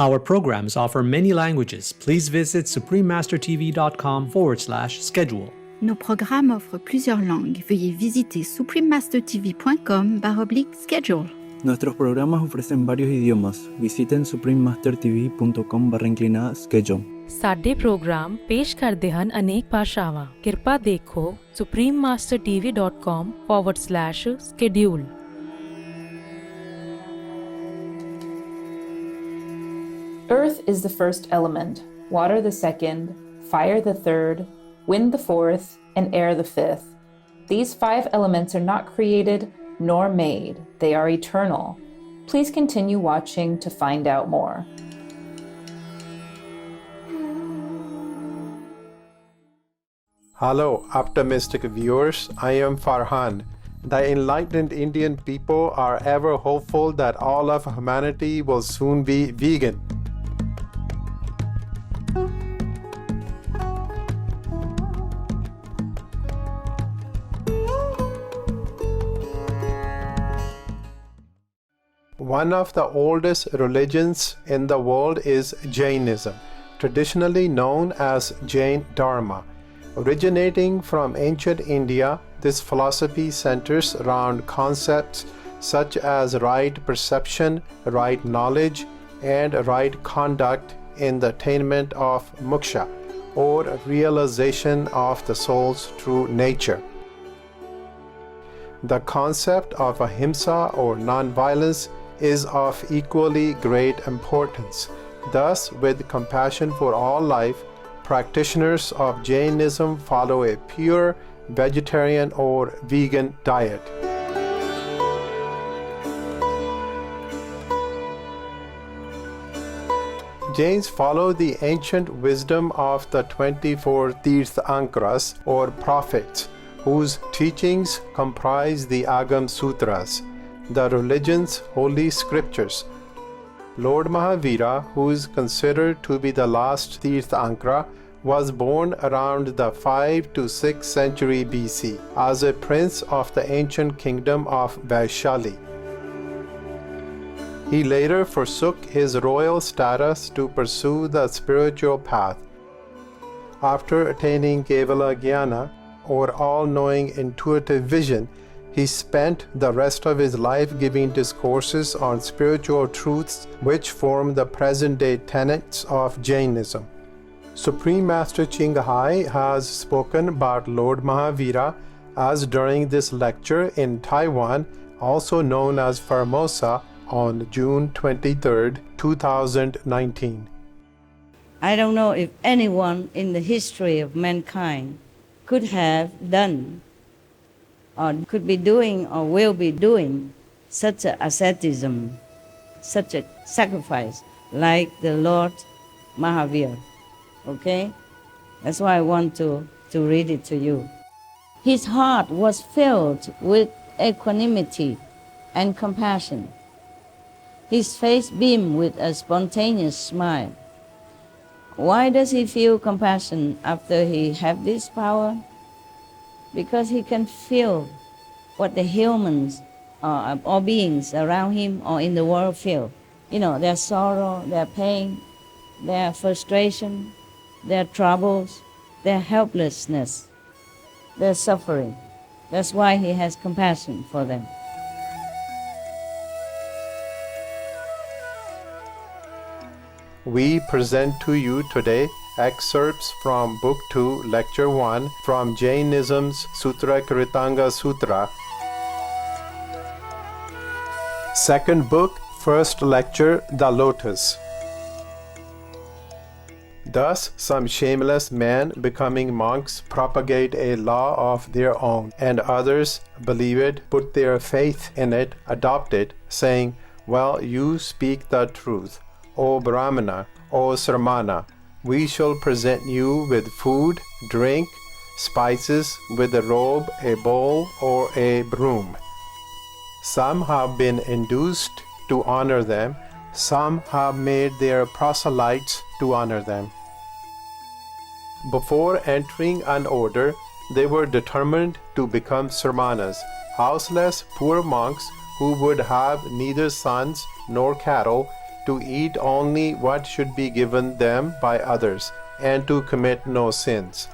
Our programs offer many languages. Please visit suprememastertv.com/schedule. Nos programmes offrent plusieurs langues. Veuillez visiter suprememastertv.com/schedule. Nuestros programas ofrecen varios idiomas. Visiten suprememastertv.com/schedule. ਸਾਡੇ programme ਪੇਸ਼ ਕਰਦੇ ਹਨ ਅਨੇਕ ਭਾਸ਼ਾਵਾਂ। ਕਿਰਪਾ ਦੇਖੋ suprememastertv.com/schedule। Earth is the first element, water the second, fire the third, wind the fourth, and air the fifth. These 5 elements are not created nor made. They are eternal. Please continue watching to find out more. Hello, optimistic viewers. I am Farhan. The enlightened Indian people are ever hopeful that all of humanity will soon be vegan. One of the oldest religions in the world is Jainism, traditionally known as Jain Dharma. Originating from ancient India, this philosophy centers around concepts such as right perception, right knowledge, and right conduct in the attainment of moksha, or realization of the soul's true nature. The concept of ahimsa or non-violence is of equally great importance. Thus, with compassion for all life, practitioners of Jainism follow a pure vegetarian or vegan diet. Jains follow the ancient wisdom of the 24 Tirthankras or prophets, whose teachings comprise the Agam Sutras, the religion's holy scriptures. Lord Mahavira, who is considered to be the last Tirthankara, was born around the 5th to 6th century BC as a prince of the ancient kingdom of Vaishali. He later forsook his royal status to pursue the spiritual path. After attaining Kevala Jnana, or all-knowing intuitive vision, he spent the rest of his life giving discourses on spiritual truths which form the present-day tenets of Jainism. Supreme Master Chinghai has spoken about Lord Mahavira as during this lecture in Taiwan, also known as Formosa, on June 23, 2019. I don't know if anyone in the history of mankind could have done or could be doing or will be doing such an asceticism, such a sacrifice like the Lord Mahavir. Okay? That's why I want to read it to you. His heart was filled with equanimity and compassion. His face beamed with a spontaneous smile. Why does he feel compassion after he have this power? Because he can feel what the humans or beings around him or in the world feel. You know, their sorrow, their pain, their frustration, their troubles, their helplessness, their suffering. That's why he has compassion for them. We present to you today excerpts from Book 2, Lecture 1 from Jainism's Sutrakritanga Sutra. Second book, first lecture, The Lotus. Thus, some shameless men becoming monks propagate a law of their own, and others believe it, put their faith in it, adopt it, saying, "Well, you speak the truth. O Brahmana, O Sramana, we shall present you with food, drink, spices, with a robe, a bowl, or a broom." Some have been induced to honor them, some have made their proselytes to honor them. Before entering an order, they were determined to become Sramanas, houseless poor monks who would have neither sons nor cattle to to eat only what should be given them by others, and to commit no sins.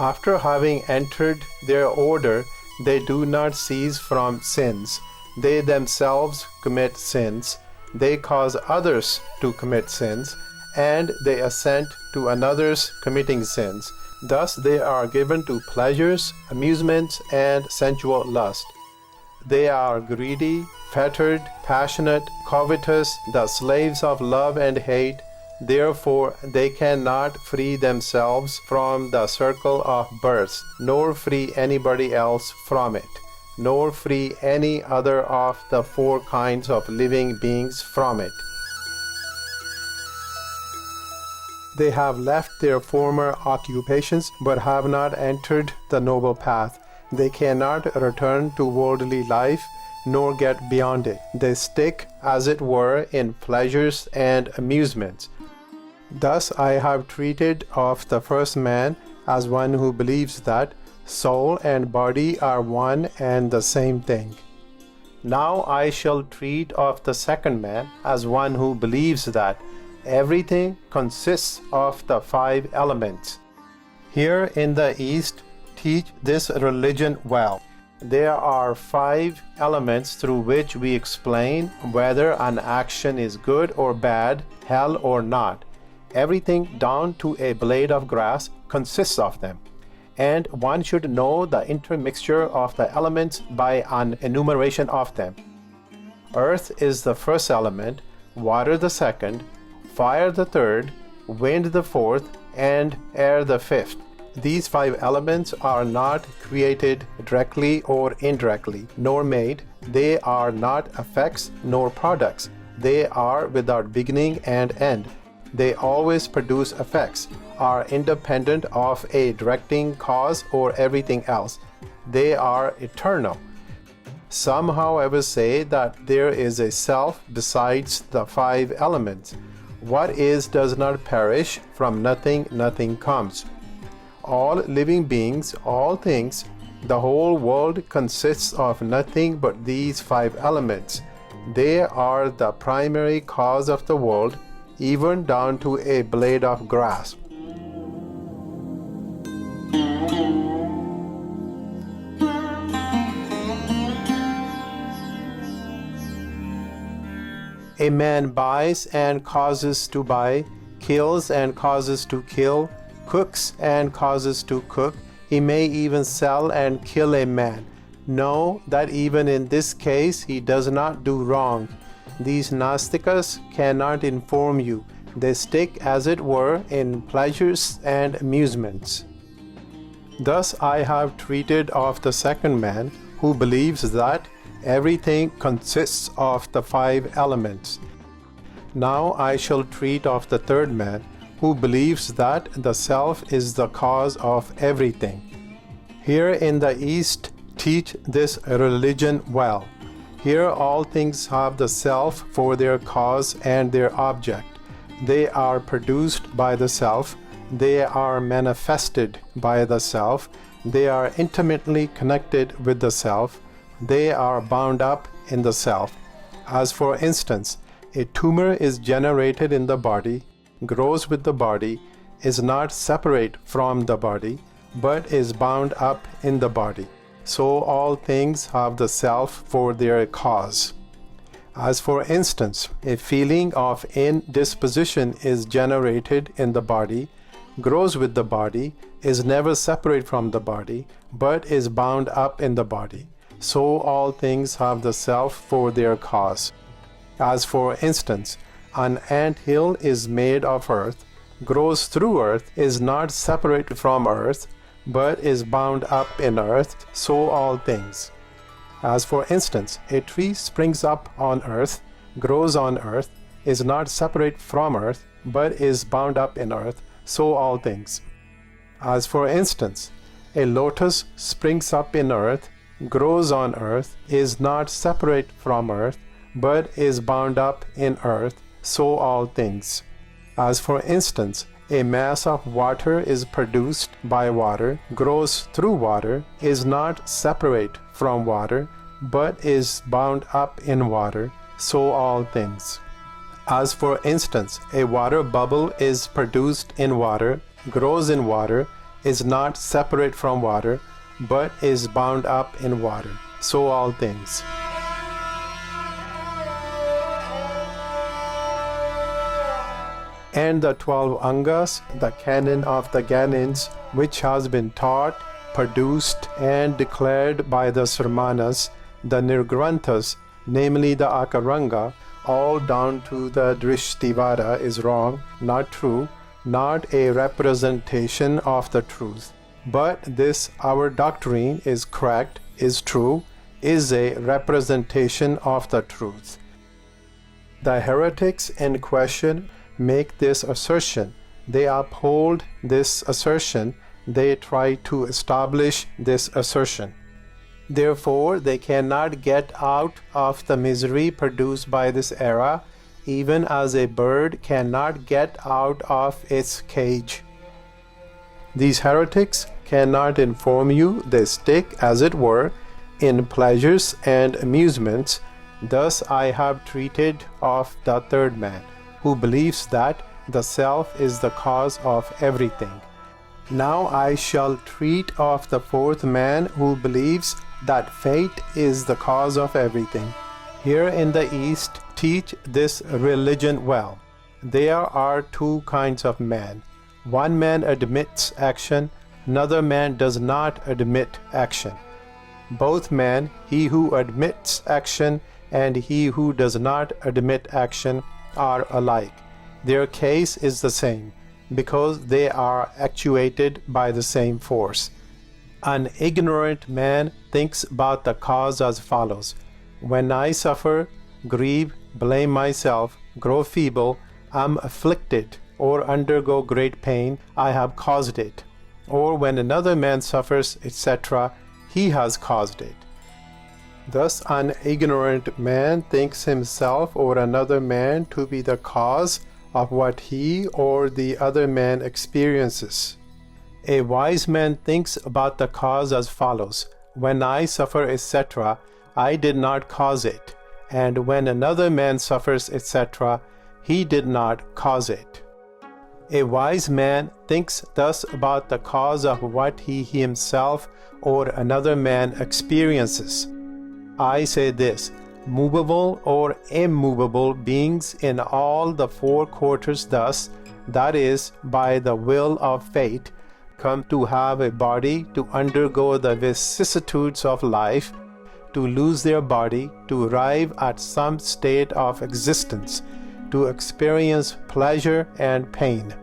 After having entered their order, they do not cease from sins. They themselves commit sins. They cause others to commit sins, and they assent to another's committing sins. Thus they are given to pleasures, amusements, and sensual lust. They are greedy, fettered, passionate, covetous, the slaves of love and hate. Therefore they cannot free themselves from the circle of births, nor free anybody else from it, nor free any other of the four kinds of living beings from it. They have left their former occupations, but have not entered the noble path. They cannot return to worldly life, nor get beyond it. They stick, as it were, in pleasures and amusements. Thus I have treated of the first man as one who believes that soul and body are one and the same thing. Now I shall treat of the second man as one who believes that everything consists of the five elements. Here in the East teach this religion well. There are five elements through which we explain whether an action is good or bad, hell or not. Everything down to a blade of grass consists of them, and one should know the intermixture of the elements by an enumeration of them. Earth is the first element, water the second, fire the third, wind the fourth, and air the fifth. These five elements are not created directly or indirectly, nor made. They are not effects nor products. They are without beginning and end. They always produce effects, are independent of a directing cause or everything else. They are eternal. Some, however, say that there is a self besides the five elements. What is does not perish, from nothing, nothing comes. All living beings, all things, the whole world consists of nothing but these five elements. They are the primary cause of the world, even down to a blade of grass. A man buys and causes to buy, kills and causes to kill, cooks and causes to cook. He may even sell and kill a man. Know that even in this case he does not do wrong. These Nastikas cannot inform you. They stick, as it were, in pleasures and amusements. Thus I have treated of the second man, who believes that everything consists of the five elements. Now I shall treat of the third man, who believes that the self is the cause of everything. Here in the East teach this religion well. Here all things have the self for their cause and their object. They are produced by the self. They are manifested by the self. They are intimately connected with the self. They are bound up in the self. As for instance, a tumor is generated in the body, grows with the body, is not separate from the body, but is bound up in the body. So all things have the self for their cause. As for instance, a feeling of indisposition is generated in the body, grows with the body, is never separate from the body, but is bound up in the body. So all things have the self for their cause. As for instance, an ant hill is made of earth, grows through earth, is not separate from earth, but is bound up in earth, so all things. As for instance, a tree springs up on earth, grows on earth, is not separate from earth, but is bound up in earth, so all things. As for instance, a lotus springs up in earth, grows on earth, is not separate from earth, but is bound up in earth, so all things. As for instance, a mass of water is produced by water, grows through water, is not separate from water, but is bound up in water, so all things. As for instance, a water bubble is produced in water, grows in water, is not separate from water, but is bound up in water, so all things. And the 12 Angas, the canon of the Jainisms, which has been taught, produced, and declared by the Sramanas, the Nirgranthas, namely the Akaranga, all down to the Drishtivara, is wrong, not true, not a representation of the truth. But this, our doctrine, is correct, is true, is a representation of the truth. The heretics in question make this assertion. They uphold this assertion. They try to establish this assertion. Therefore, they cannot get out of the misery produced by this era, even as a bird cannot get out of its cage. These heretics cannot inform you. They stick, as it were, in pleasures and amusements. Thus I have treated of the third man, who believes that the self is the cause of everything. Now I shall treat of the fourth man, who believes that fate is the cause of everything. Here in the East teach this religion well. There are two kinds of men. One man admits action, another man does not admit action. Both men, he who admits action and he who does not admit action, are alike. Their case is the same, because they are actuated by the same force. An ignorant man thinks about the cause as follows: when I suffer, grieve, blame myself, grow feeble, am afflicted, or undergo great pain, I have caused it. Or when another man suffers, etc., he has caused it. Thus an ignorant man thinks himself or another man to be the cause of what he or the other man experiences. A wise man thinks about the cause as follows: when I suffer, etc., I did not cause it, and when another man suffers, etc., he did not cause it. A wise man thinks thus about the cause of what he himself or another man experiences. I say this: movable or immovable beings in all the four quarters thus, that is, by the will of fate, come to have a body, to undergo the vicissitudes of life, to lose their body, to arrive at some state of existence, to experience pleasure and pain.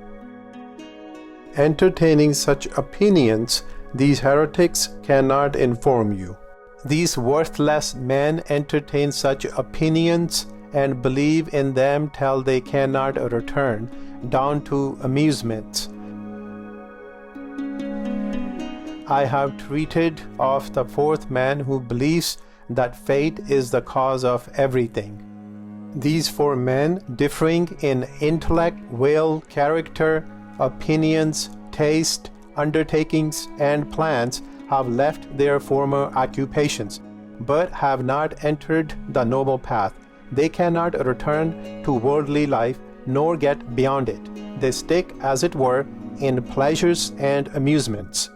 Entertaining such opinions, these heretics cannot inform you. These worthless men entertain such opinions and believe in them till they cannot return, down to amusements. I have treated of the fourth man, who believes that fate is the cause of everything. These four men, differing in intellect, will, character, opinions, taste, undertakings, and plans, have left their former occupations, but have not entered the noble path. They cannot return to worldly life, nor get beyond it. They stick, as it were, in pleasures and amusements.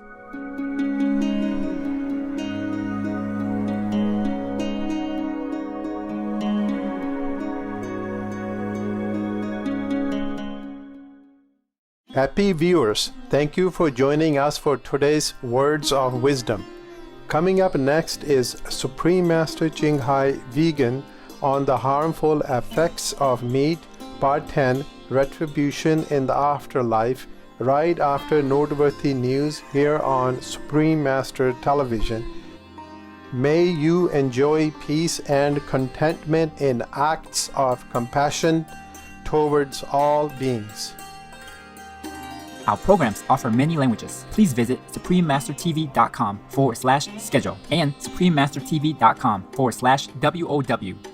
Happy viewers, thank you for joining us for today's Words of Wisdom. Coming up next is Supreme Master Ching Hai Vegan on the harmful effects of meat, Part 10, Retribution in the Afterlife, right after noteworthy news here on Supreme Master Television. May you enjoy peace and contentment in acts of compassion towards all beings. Our programs offer many languages. Please visit suprememastertv.com/schedule and suprememastertv.com/WOW.